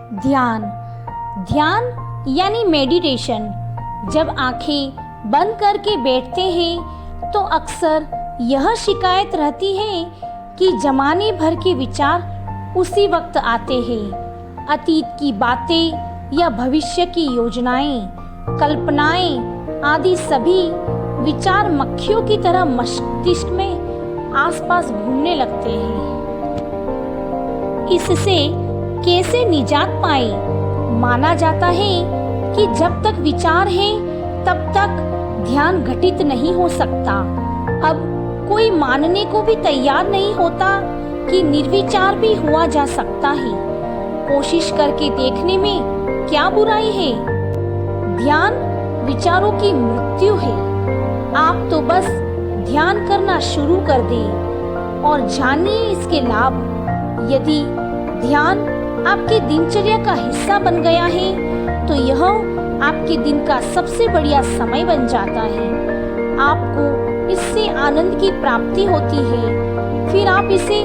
ध्यान। ध्यान यानी मेडिटेशन। जब आंखें बंद करके बैठते हैं तो अक्सर यह शिकायत रहती है कि जमाने भर के विचार उसी वक्त आते हैं। अतीत की बातें या भविष्य की योजनाएं, कल्पनाएं आदि सभी विचार मक्खियों की तरह मस्तिष्क में आसपास घूमने लगते हैं। इससे कैसे निजात पाए? माना जाता है कि जब तक विचार है तब तक ध्यान घटित नहीं हो सकता। अब कोई मानने को भी तैयार नहीं होता कि निर्विचार भी हुआ जा सकता है। कोशिश करके देखने में क्या बुराई है? ध्यान विचारों की मृत्यु है। आप तो बस ध्यान करना शुरू कर दें और जानिए इसके लाभ। यदि ध्यान आपके दिनचर्या का हिस्सा बन गया है तो यह आपके दिन का सबसे बढ़िया समय बन जाता है। आपको इससे आनंद की प्राप्ति होती है। फिर आप इसे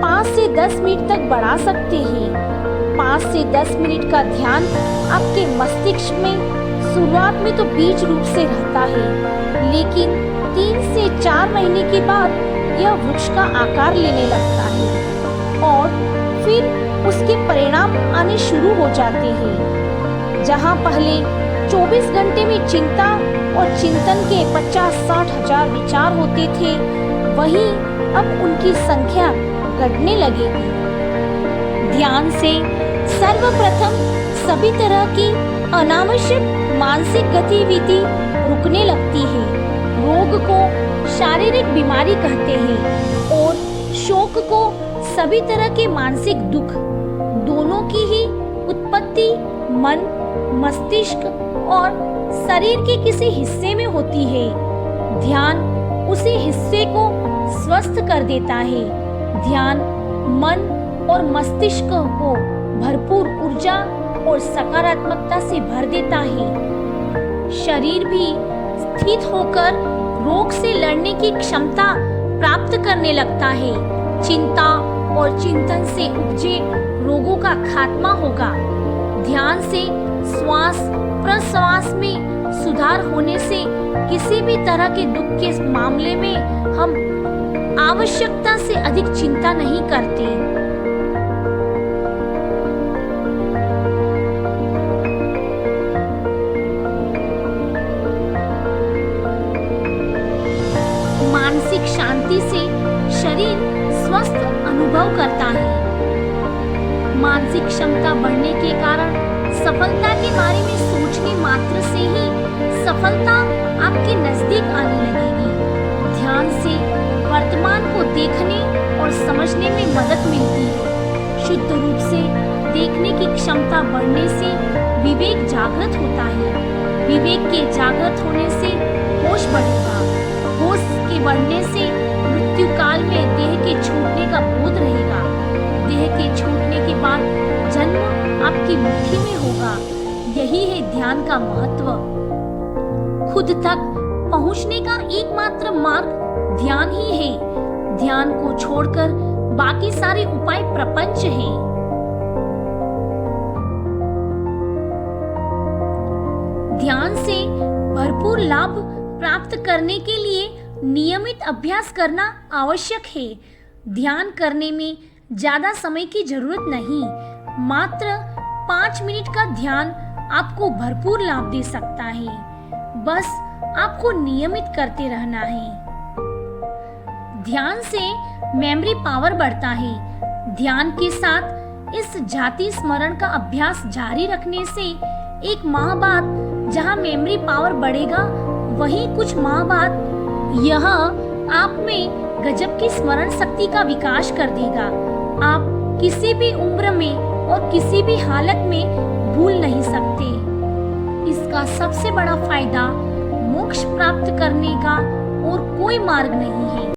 5 से 10 मिनट तक बढ़ा सकते हैं। 5 से 10 मिनट का ध्यान आपके मस्तिष्क में शुरुआत में तो बीज रूप से रहता है, लेकिन 3 से 4 महीने के बाद यह वृक्ष का आकार लेने लगता है और फिर उसके परिणाम आने शुरू हो जाते हैं। जहां पहले 24 घंटे में चिंता और चिंतन के 50-60 हजार विचार होते थे, वहीं अब उनकी संख्या घटने लगेगी। ध्यान से सर्वप्रथम सभी तरह की अनावश्यक मानसिक गतिविधि रुकने लगती है। रोग को शारीरिक बीमारी कहते हैं और शोक को सभी तरह के मानसिक दुख, दोनों की ही उत्पत्ति मन, मस्तिष्क और शरीर के किसी हिस्से में होती है। ध्यान उसी हिस्से को स्वस्थ कर देता है। ध्यान मन और मस्तिष्क को भरपूर ऊर्जा और सकारात्मकता से भर देता है। शरीर भी स्थित होकर रोग से लड़ने की क्षमता प्राप्त करने लगता है। चिंता और चिंतन से उपजे रोगों का खात्मा होगा। ध्यान से श्वास प्रश्वास में सुधार होने से किसी भी तरह के दुख के मामले में हम आवश्यकता से अधिक चिंता नहीं करते। मानसिक शांति से शरीर स्वस्थ अनुभव करता है। मानसिक क्षमता बढ़ने के कारण सफलता के बारे में सोचने मात्र से ही सफलता आपके नजदीक आने लगेगी। ध्यान से वर्तमान को देखने और समझने में मदद मिलती है। शुद्ध रूप से देखने की क्षमता बढ़ने से विवेक जागृत होता है। विवेक के जागृत होने से होश बढ़ेगा। होश के बढ़ने से मृत्यु काल में देह के छूटने का बोध रहेगा। देह के छूटने के बाद जन्म आपकी मुट्ठी में होगा। यही है ध्यान का महत्व। खुद तक पहुंचने का एकमात्र मार्ग ध्यान ही है। ध्यान को छोड़कर बाकी सारे उपाय प्रपंच हैं। ध्यान से भरपूर लाभ प्राप्त करने के लिए नियमित अभ्यास करना आवश्यक है। ध्यान करने में ज्यादा समय की जरूरत नहीं। मात्र 5 मिनट का ध्यान आपको भरपूर लाभ दे सकता है। बस आपको नियमित करते रहना है। ध्यान से मेमोरी पावर बढ़ता है। ध्यान के साथ इस जाति स्मरण का अभ्यास जारी रखने से 1 माह बाद जहां मेमोरी पावर बढ़ेगा, वहीं कुछ माह बाद यह आप में गजब की स्मरण शक्ति का विकास कर देगा। आप किसी भी उम्र में और किसी भी हालत में भूल नहीं सकते। इसका सबसे बड़ा फायदा मोक्ष प्राप्त करने का और कोई मार्ग नहीं है।